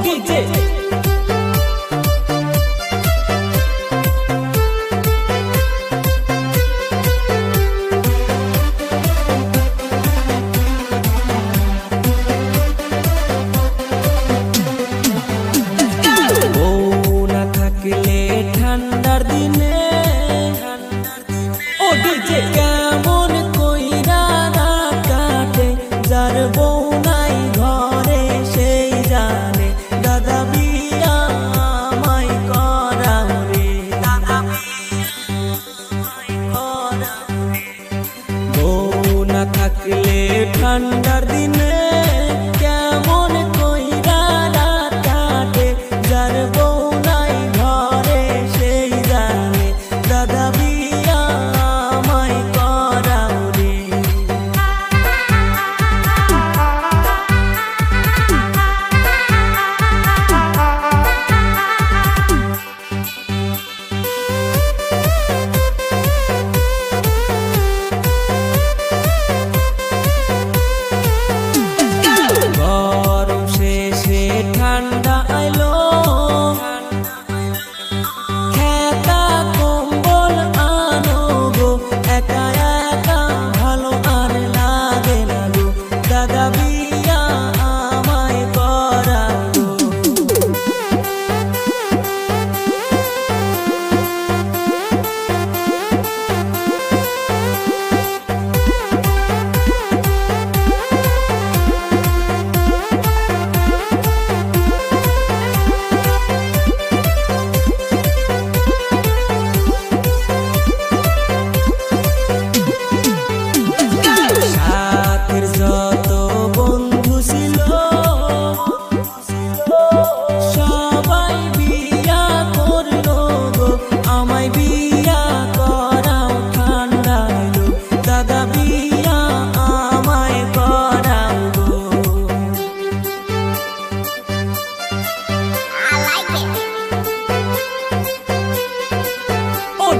DJ ठंडार दिने ओ DJ केमन कइरा रात काटे जार बौ नाई घरे सेई जाने दादा बिया आमाय कराओ रे दादा बिया आमाय कराओ रे बौ ना थाकले ठंडार दिने केमन कइरा रात काटे जार बौ ठंडा आइलो खेता कम्बल आनो गो एका एका भालो आर लागे ना गो दादा बिया आमाय कराओ गो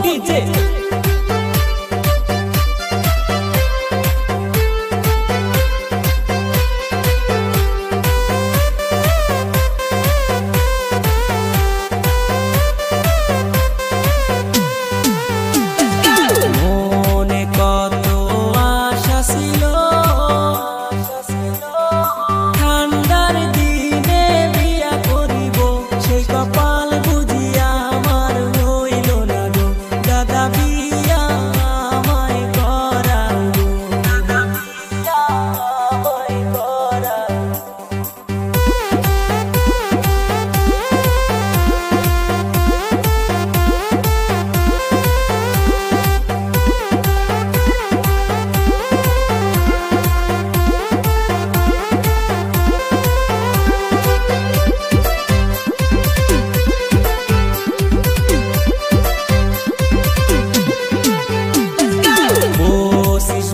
डीजे মনে কত আশা ছিল ঠান্ডার দিনে বিয়া করিব সেই কপাল বুঝিয়া আমার হইল না গো দাদা বিয়া আমায় कराओ গো দাদা বিয়া আমায় कराओ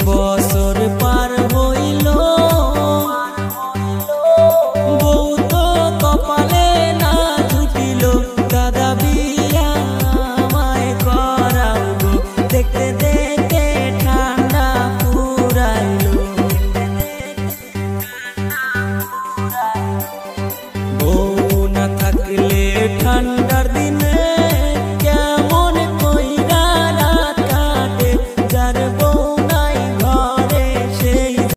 বছর পার হইল বউ তো কপালে না জুটিল দাদা বিয়া আমায় कराओ গো দেখতে দেখতে ঠান্ডা পুরাইল বউ না থাকলে ঠান্ডা